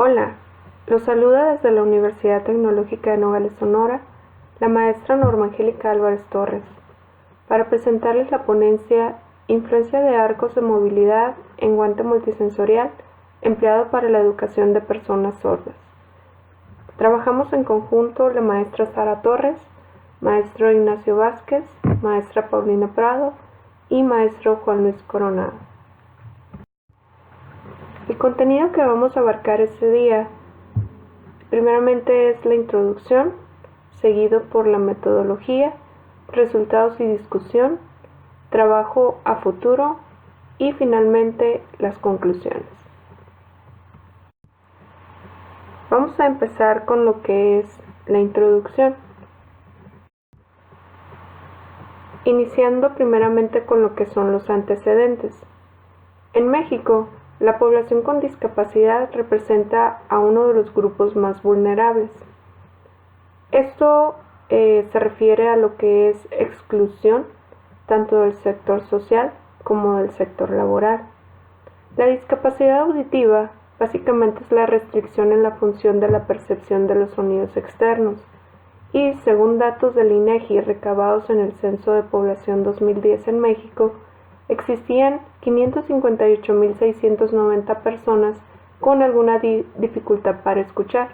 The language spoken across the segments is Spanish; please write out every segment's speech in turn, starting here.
Hola, los saluda desde la Universidad Tecnológica de Nogales, Sonora, la maestra Norma Angélica Álvarez Torres, para presentarles la ponencia Influencia de arcos de movilidad en guante multisensorial empleado para la educación de personas sordas. Trabajamos en conjunto la maestra Sara Torres, maestro Ignacio Vázquez, maestra Paulina Prado y maestro Juan Luis Coronado. El contenido que vamos a abarcar este día, primeramente es la introducción, seguido por la metodología, resultados y discusión, trabajo a futuro y finalmente las conclusiones. Vamos a empezar con lo que es la introducción, iniciando primeramente con lo que son los antecedentes. En México, la población con discapacidad representa a uno de los grupos más vulnerables. Esto se refiere a lo que es exclusión tanto del sector social como del sector laboral. La discapacidad auditiva básicamente es la restricción en la función de la percepción de los sonidos externos y, según datos del INEGI recabados en el Censo de Población 2010 en México, existían 558.690 personas con alguna dificultad para escuchar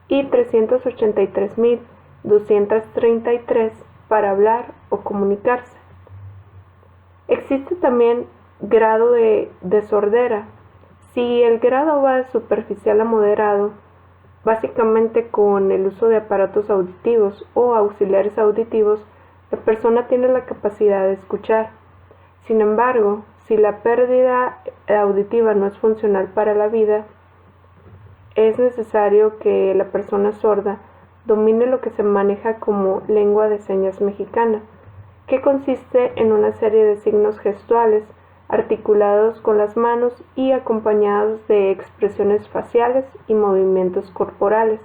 y 383.233 para hablar o comunicarse. Existe también grado de sordera. Si el grado va de superficial a moderado, básicamente con el uso de aparatos auditivos o auxiliares auditivos, la persona tiene la capacidad de escuchar. Sin embargo, si la pérdida auditiva no es funcional para la vida, es necesario que la persona sorda domine lo que se maneja como lengua de señas mexicana, que consiste en una serie de signos gestuales articulados con las manos y acompañados de expresiones faciales y movimientos corporales.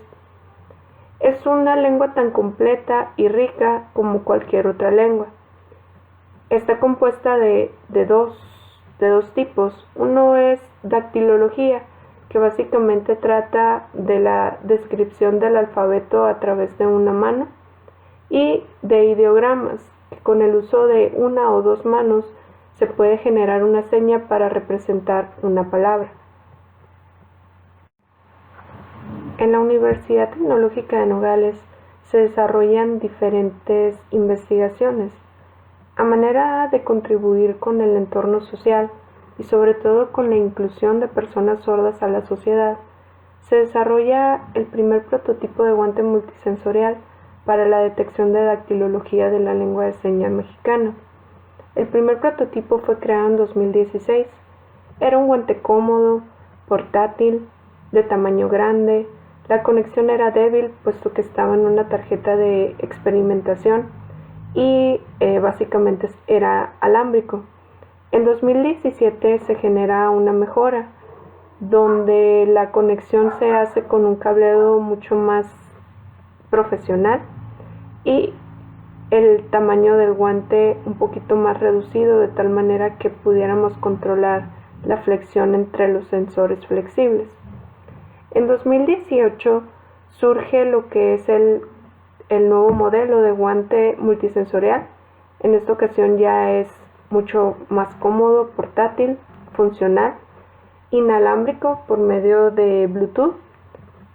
Es una lengua tan completa y rica como cualquier otra lengua. Está compuesta de dos tipos. Uno es dactilología, que básicamente trata de la descripción del alfabeto a través de una mano, y de ideogramas, que con el uso de una o dos manos se puede generar una seña para representar una palabra. En la Universidad Tecnológica de Nogales se desarrollan diferentes investigaciones a manera de contribuir con el entorno social y sobre todo con la inclusión de personas sordas a la sociedad. Se desarrolla el primer prototipo de guante multisensorial para la detección de dactilología de la lengua de señas mexicana. El primer prototipo fue creado en 2016. Era un guante cómodo, portátil, de tamaño grande. La conexión era débil puesto que estaba en una tarjeta de experimentación y básicamente era alámbrico. En 2017 se genera una mejora donde la conexión se hace con un cableado mucho más profesional y el tamaño del guante un poquito más reducido, de tal manera que pudiéramos controlar la flexión entre los sensores flexibles. En 2018 surge lo que es el nuevo modelo de guante multisensorial. En esta ocasión ya es mucho más cómodo, portátil, funcional, inalámbrico por medio de Bluetooth.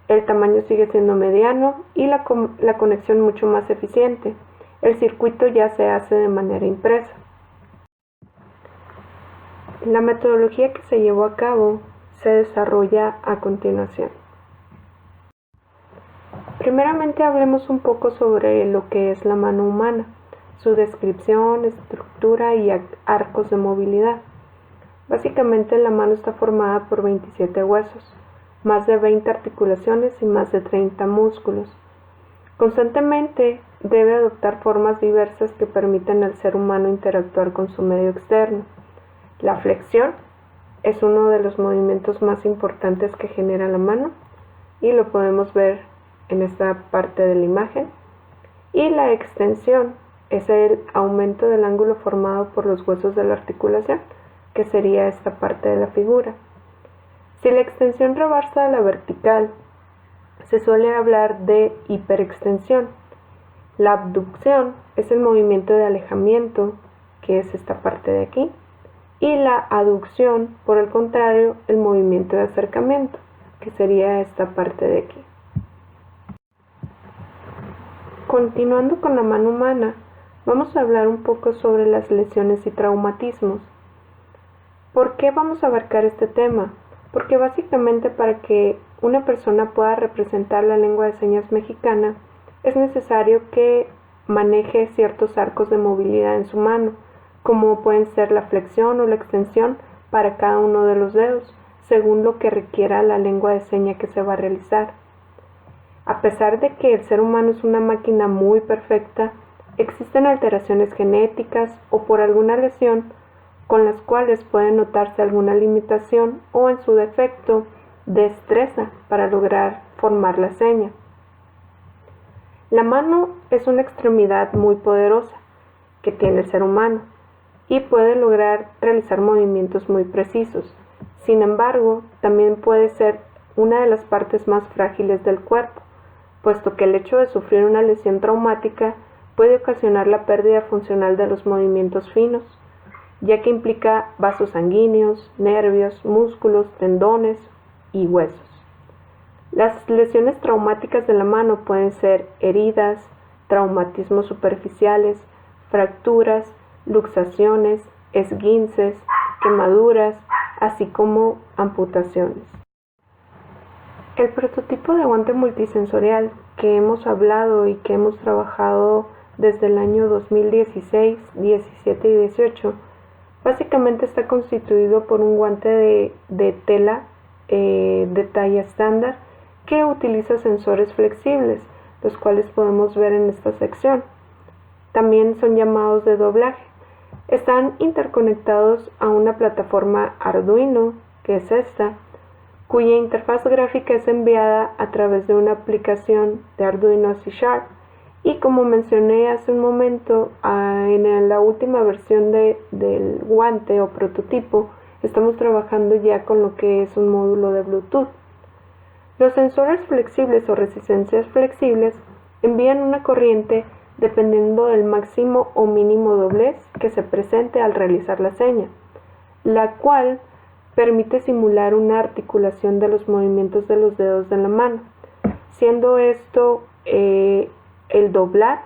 El tamaño sigue siendo mediano y la conexión mucho más eficiente. El circuito ya se hace de manera impresa. La metodología que se llevó a cabo se desarrolla a continuación. Primeramente hablemos un poco sobre lo que es la mano humana, su descripción, estructura y arcos de movilidad. Básicamente la mano está formada por 27 huesos, más de 20 articulaciones y más de 30 músculos. Constantemente debe adoptar formas diversas que permiten al ser humano interactuar con su medio externo. La flexión es uno de los movimientos más importantes que genera la mano y lo podemos ver en esta parte de la imagen. Y la extensión es el aumento del ángulo formado por los huesos de la articulación, que sería esta parte de la figura. Si la extensión rebasa la vertical, se suele hablar de hiperextensión. La abducción es el movimiento de alejamiento, que es esta parte de aquí, y la aducción, por el contrario, el movimiento de acercamiento, que sería esta parte de aquí. Continuando con la mano humana, vamos a hablar un poco sobre las lesiones y traumatismos. ¿Por qué vamos a abarcar este tema? Porque básicamente para que una persona pueda representar la lengua de señas mexicana, es necesario que maneje ciertos arcos de movilidad en su mano, como pueden ser la flexión o la extensión para cada uno de los dedos, según lo que requiera la lengua de señas que se va a realizar. A pesar de que el ser humano es una máquina muy perfecta, existen alteraciones genéticas o por alguna lesión con las cuales puede notarse alguna limitación o, en su defecto, destreza para lograr formar la seña. La mano es una extremidad muy poderosa que tiene el ser humano y puede lograr realizar movimientos muy precisos. Sin embargo, también puede ser una de las partes más frágiles del cuerpo, puesto que el hecho de sufrir una lesión traumática puede ocasionar la pérdida funcional de los movimientos finos, ya que implica vasos sanguíneos, nervios, músculos, tendones y huesos. Las lesiones traumáticas de la mano pueden ser heridas, traumatismos superficiales, fracturas, luxaciones, esguinces, quemaduras, así como amputaciones. El prototipo de guante multisensorial que hemos hablado y que hemos trabajado desde el año 2016, 17 y 18, básicamente está constituido por un guante de tela de talla estándar que utiliza sensores flexibles, los cuales podemos ver en esta sección. También son llamados de doblaje. Están interconectados a una plataforma Arduino, que es esta, cuya interfaz gráfica es enviada a través de una aplicación de Arduino C#. Y como mencioné hace un momento, en la última versión del guante o prototipo, estamos trabajando ya con lo que es un módulo de Bluetooth. Los sensores flexibles o resistencias flexibles envían una corriente dependiendo del máximo o mínimo doblez que se presente al realizar la seña, la cual permite simular una articulación de los movimientos de los dedos de la mano, siendo esto el doblar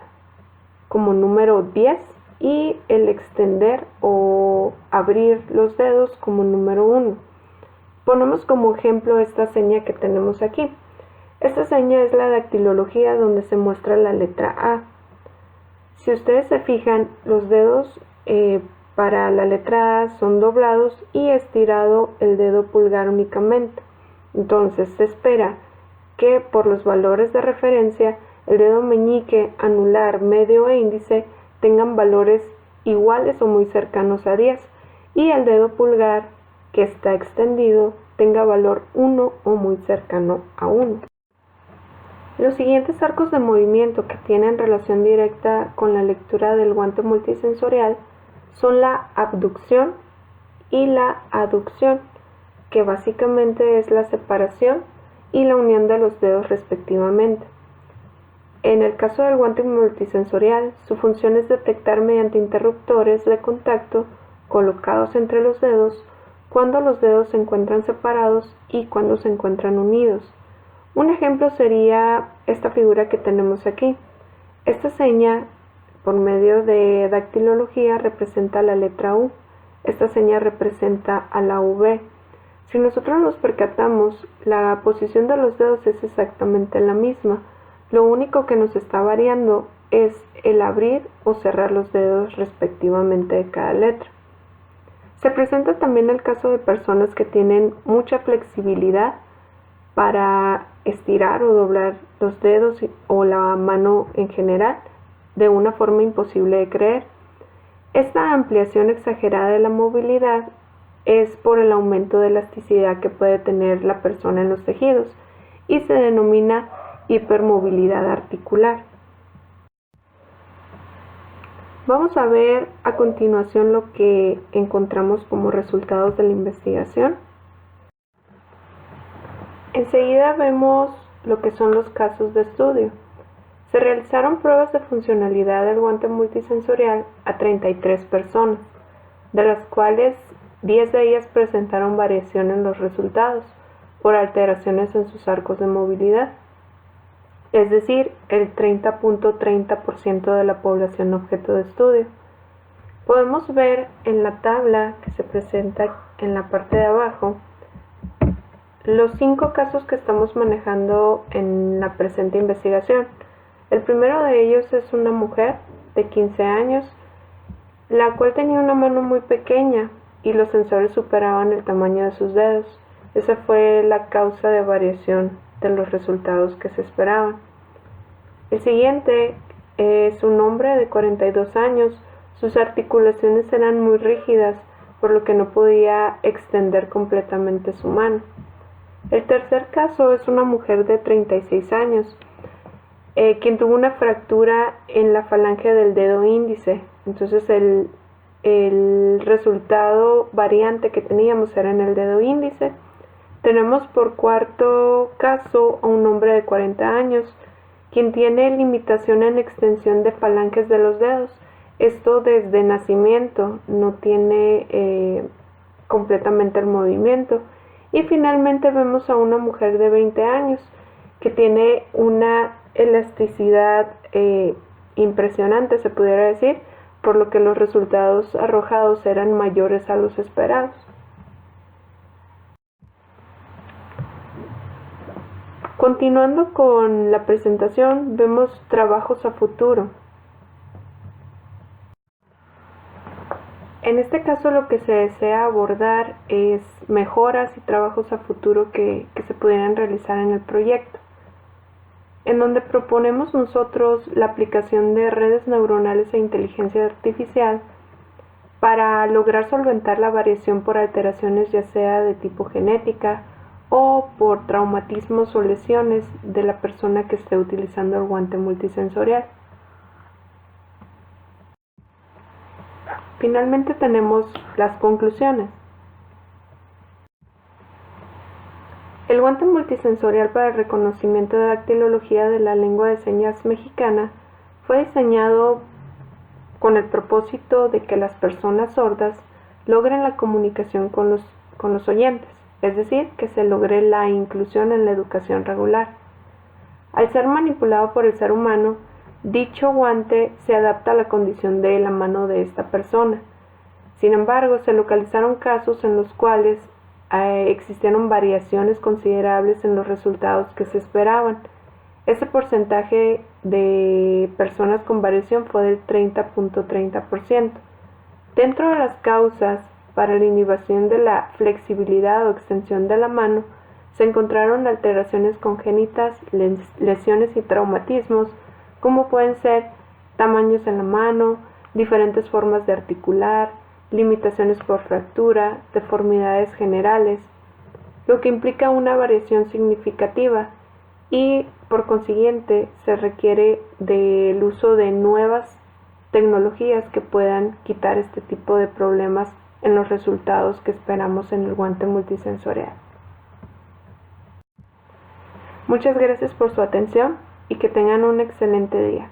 como número 10 y el extender o abrir los dedos como número 1. Ponemos como ejemplo esta seña que tenemos aquí. Esta seña es la dactilología, donde se muestra la letra A. Si ustedes se fijan, los dedos para la letra A son doblados y estirado el dedo pulgar únicamente. Entonces se espera que por los valores de referencia el dedo meñique, anular, medio e índice tengan valores iguales o muy cercanos a 10 y el dedo pulgar, que está extendido, tenga valor 1 o muy cercano a 1. Los siguientes arcos de movimiento que tienen relación directa con la lectura del guante multisensorial son la abducción y la aducción, que básicamente es la separación y la unión de los dedos respectivamente. En el caso del guante multisensorial, su función es detectar mediante interruptores de contacto colocados entre los dedos cuando los dedos se encuentran separados y cuando se encuentran unidos. Un ejemplo sería esta figura que tenemos aquí. Esta seña, por medio de dactilología, representa la letra U. Esta seña representa a la V. Si nosotros nos percatamos, la posición de los dedos es exactamente la misma. Lo único que nos está variando es el abrir o cerrar los dedos respectivamente de cada letra. Se presenta también el caso de personas que tienen mucha flexibilidad para estirar o doblar los dedos o la mano en general de una forma imposible de creer. Esta ampliación exagerada de la movilidad es por el aumento de elasticidad que puede tener la persona en los tejidos y se denomina hipermovilidad articular. Vamos a ver a continuación lo que encontramos como resultados de la investigación. Enseguida vemos lo que son los casos de estudio. Se realizaron pruebas de funcionalidad del guante multisensorial a 33 personas, de las cuales 10 de ellas presentaron variación en los resultados por alteraciones en sus arcos de movilidad, es decir, el 30.30% de la población objeto de estudio. Podemos ver en la tabla que se presenta en la parte de abajo los 5 casos que estamos manejando en la presente investigación. El primero de ellos es una mujer de 15 años, la cual tenía una mano muy pequeña y los sensores superaban el tamaño de sus dedos. Esa fue la causa de variación de los resultados que se esperaban. El siguiente es un hombre de 42 años. Sus articulaciones eran muy rígidas, por lo que no podía extender completamente su mano. El tercer caso es una mujer de 36 años, quien tuvo una fractura en la falange del dedo índice. Entonces el resultado variante que teníamos era en el dedo índice. Tenemos por cuarto caso a un hombre de 40 años, quien tiene limitación en extensión de falanges de los dedos. Esto desde nacimiento, no tiene completamente el movimiento. Y finalmente vemos a una mujer de 20 años que tiene una elasticidad impresionante, se pudiera decir, por lo que los resultados arrojados eran mayores a los esperados. Continuando con la presentación, vemos trabajos a futuro. En este caso lo que se desea abordar es mejoras y trabajos a futuro que se pudieran realizar en el proyecto, en donde proponemos nosotros la aplicación de redes neuronales e inteligencia artificial para lograr solventar la variación por alteraciones ya sea de tipo genética o por traumatismos o lesiones de la persona que esté utilizando el guante multisensorial. Finalmente tenemos las conclusiones. El guante multisensorial para el reconocimiento de dactilología de la lengua de señas mexicana fue diseñado con el propósito de que las personas sordas logren la comunicación con los oyentes, es decir, que se logre la inclusión en la educación regular. Al ser manipulado por el ser humano, dicho guante se adapta a la condición de la mano de esta persona. Sin embargo, se localizaron casos en los cuales existieron variaciones considerables en los resultados que se esperaban. Ese porcentaje de personas con variación fue del 30.30%. Dentro de las causas para la inhibición de la flexibilidad o extensión de la mano, se encontraron alteraciones congénitas, lesiones y traumatismos, como pueden ser tamaños en la mano, diferentes formas de articular, limitaciones por fractura, deformidades generales, lo que implica una variación significativa y por consiguiente se requiere del uso de nuevas tecnologías que puedan quitar este tipo de problemas en los resultados que esperamos en el guante multisensorial. Muchas gracias por su atención y que tengan un excelente día.